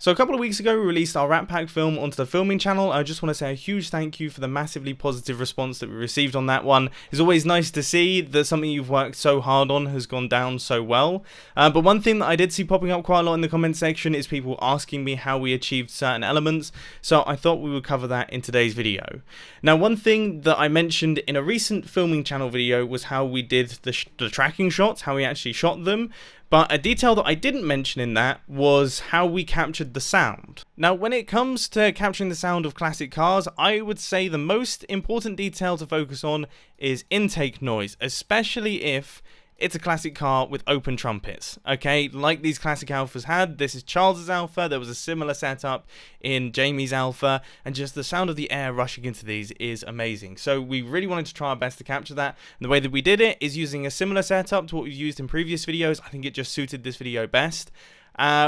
So a couple of weeks ago we released our Rat Pack film onto the filming channel. I just want to say a huge thank you for the massively positive response that we received on that one. It's always nice to see that something you've worked so hard on has gone down so well. But one thing that I did see popping up quite a lot in the comment section is people asking me how we achieved certain elements, so I thought we would cover that in today's video. Now, one thing that I mentioned in a recent filming channel video was how we did the tracking shots, how we actually shot them. But a detail that I didn't mention in that was how we captured the sound. Now, when it comes to capturing the sound of classic cars, I would say the most important detail to focus on is intake noise, especially if it's a classic car with open trumpets, okay? Like these classic Alphas had. This is Charles's Alpha. There was a similar setup in Jamie's Alpha, and just the sound of the air rushing into these is amazing. So we really wanted to try our best to capture that. And the way that we did it is using a similar setup to what we've used in previous videos. I think it just suited this video best.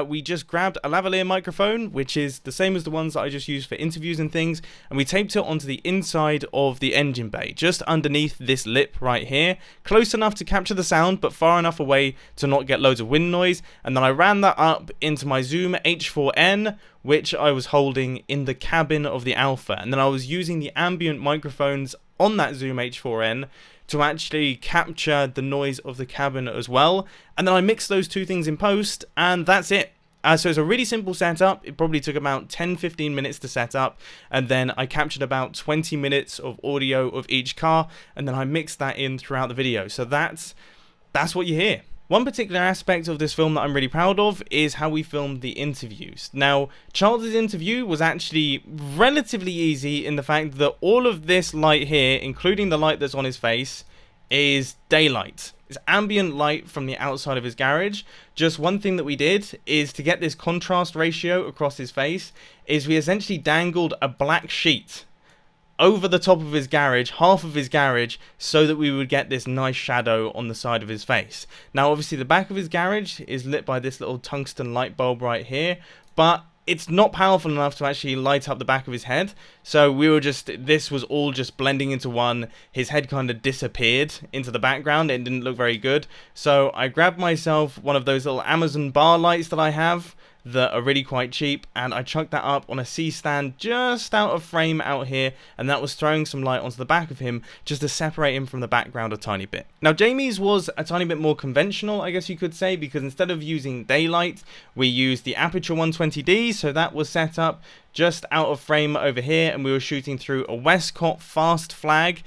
We just grabbed a lavalier microphone, which is the same as the ones that I just used for interviews and things, and we taped it onto the inside of the engine bay, just underneath this lip right here, close enough to capture the sound, but far enough away to not get loads of wind noise. And then I ran that up into my Zoom H4n, which I was holding in the cabin of the Alpha, and then I was using the ambient microphones on that Zoom H4n to actually capture the noise of the cabin as well. And then I mixed those two things in post, and that's it. So it's a really simple setup. It probably took about 10-15 minutes to set up, and then I captured about 20 minutes of audio of each car, and then I mixed that in throughout the video. So that's what you hear. One particular aspect of this film that I'm really proud of is how we filmed the interviews. Now, Charles's interview was actually relatively easy in the fact that all of this light here, including the light that's on his face, is daylight. It's ambient light from the outside of his garage. Just one thing that we did is to get this contrast ratio across his face is we essentially dangled a black sheet over the top of his garage, half of his garage, so that we would get this nice shadow on the side of his face. Now, obviously, the back of his garage is lit by this little tungsten light bulb right here, but it's not powerful enough to actually light up the back of his head. So this was all just blending into one. His head kind of disappeared into the background. It didn't look very good. So I grabbed myself one of those little Amazon bar lights that I have that are really quite cheap, and I chucked that up on a C-stand just out of frame out here, and that was throwing some light onto the back of him just to separate him from the background a tiny bit. Now, Jamie's was a tiny bit more conventional, I guess you could say, because instead of using daylight, we used the Aperture 120D, so that was set up just out of frame over here, and we were shooting through a Westcott fast flag,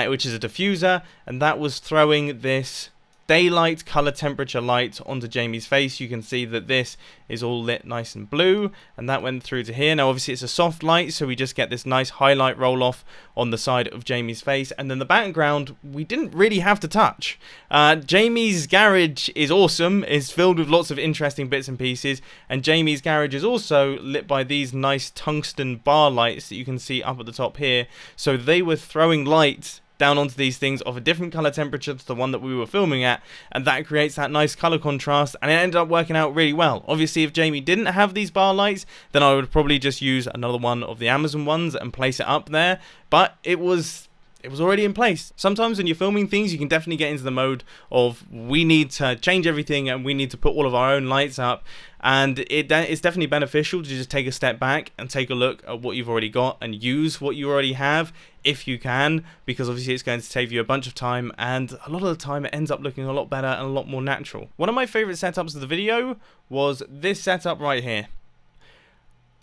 which is a diffuser, and that was throwing this daylight color temperature light onto Jamie's face. You can see that this is all lit nice and blue, and that went through to here. Now, obviously, it's a soft light, so we just get this nice highlight roll off on the side of Jamie's face, and then the background we didn't really have to touch. Jamie's garage is awesome. It's filled with lots of interesting bits and pieces, and Jamie's garage is also lit by these nice tungsten bar lights that you can see up at the top here. So they were throwing light down onto these things of a different color temperature to the one that we were filming at, and that creates that nice color contrast, and it ended up working out really well. Obviously, if Jamie didn't have these bar lights, then I would probably just use another one of the Amazon ones and place it up there, but it was already in place. Sometimes when you're filming things, you can definitely get into the mode of we need to change everything and we need to put all of our own lights up, and it's definitely beneficial to just take a step back and take a look at what you've already got and use what you already have if you can, because obviously it's going to save you a bunch of time, and a lot of the time it ends up looking a lot better and a lot more natural. One of my favorite setups of the video was this setup right here.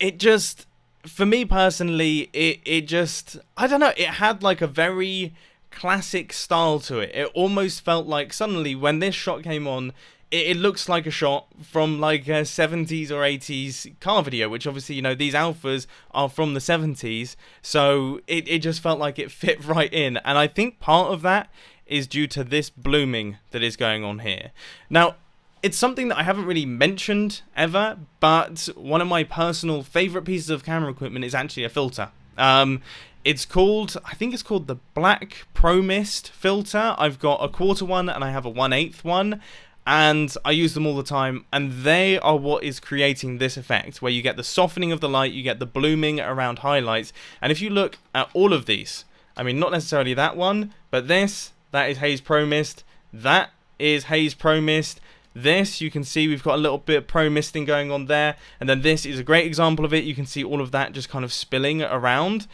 It just, for me personally, it just, I don't know, it had like a very classic style to it. It almost felt like suddenly when this shot came on, it looks like a shot from like a 70s or 80s car video, which obviously, you know, these Alphas are from the 70s, so it just felt like it fit right in, and I think part of that is due to this blooming that is going on here. Now, it's something that I haven't really mentioned ever, but one of my personal favorite pieces of camera equipment is actually a filter. It's called, I think it's called the Black Pro Mist filter. I've got a 1/4 one and I have a 1/8 one, and I use them all the time, and they are what is creating this effect, where you get the softening of the light, you get the blooming around highlights, and if you look at all of these, I mean, not necessarily that one, but that is Haze Pro Mist, that is Haze Pro Mist, this, you can see we've got a little bit of pro misting going on there, and then this is a great example of it. You can see all of that just kind of spilling around.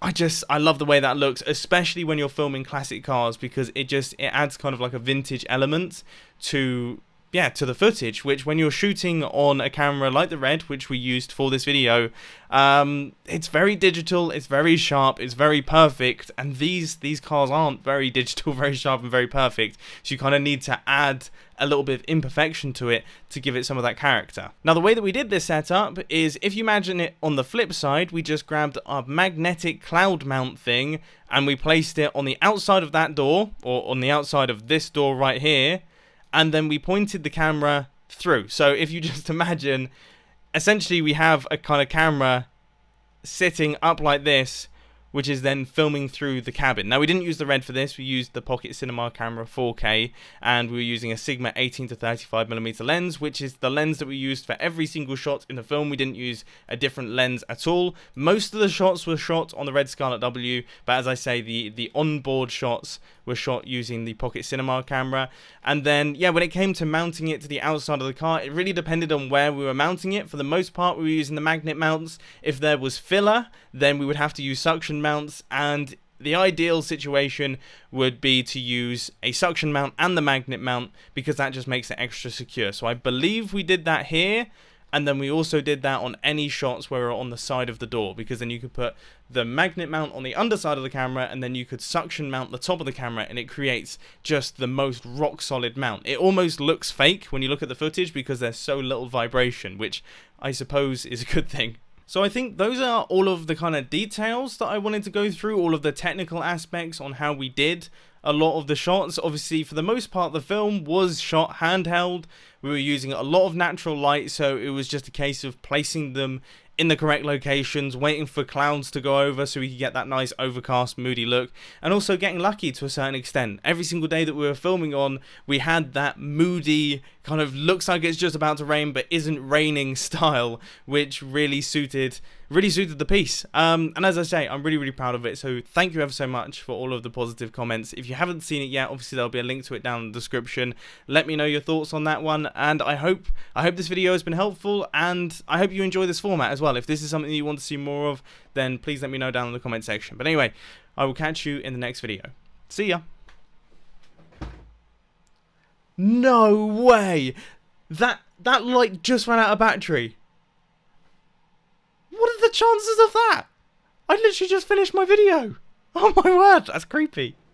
I love the way that looks, especially when you're filming classic cars, because it adds kind of like a vintage element to the footage, which when you're shooting on a camera like the Red, which we used for this video, it's very digital, it's very sharp, it's very perfect, and these cars aren't very digital, very sharp, and very perfect, so you kind of need to add a little bit of imperfection to it to give it some of that character. Now, the way that we did this setup is, if you imagine it on the flip side, we just grabbed our magnetic cloud mount thing, and we placed it on the outside of that door, or on the outside of this door right here, and then we pointed the camera through. So if you just imagine, essentially we have a kind of camera sitting up like this, which is then filming through the cabin. Now, we didn't use the Red for this, we used the Pocket Cinema camera 4K, and we were using a Sigma 18 to 35mm lens, which is the lens that we used for every single shot in the film. We didn't use a different lens at all. Most of the shots were shot on the Red Scarlet W, but as I say, the onboard shots were shot using the Pocket Cinema camera. And then, yeah, when it came to mounting it to the outside of the car, it really depended on where we were mounting it. For the most part, we were using the magnet mounts. If there was filler, then we would have to use suction mounts, and the ideal situation would be to use a suction mount and the magnet mount, because that just makes it extra secure. So I believe we did that here, and then we also did that on any shots where we're on the side of the door, because then you could put the magnet mount on the underside of the camera, and then you could suction mount the top of the camera, and it creates just the most rock solid mount. It almost looks fake when you look at the footage because there's so little vibration, which I suppose is a good thing. So I think those are all of the kind of details that I wanted to go through, all of the technical aspects on how we did a lot of the shots. Obviously, for the most part, the film was shot handheld. We were using a lot of natural light, so it was just a case of placing them in the correct locations, waiting for clouds to go over so we could get that nice overcast, moody look, and also getting lucky to a certain extent. Every single day that we were filming on, we had that moody, kind of looks like it's just about to rain but isn't raining style, which really suited the piece. And as I say, I'm really proud of it, so thank you ever so much for all of the positive comments. If you haven't seen it yet, obviously there'll be a link to it down in the description. Let me know your thoughts on that one, and I hope this video has been helpful, and I hope you enjoy this format as well. If this is something you want to see more of, then please let me know down in the comment section. But anyway, I will catch you in the next video. See ya. No way! That light just ran out of battery. What are the chances of that? I literally just finished my video. Oh my word, that's creepy.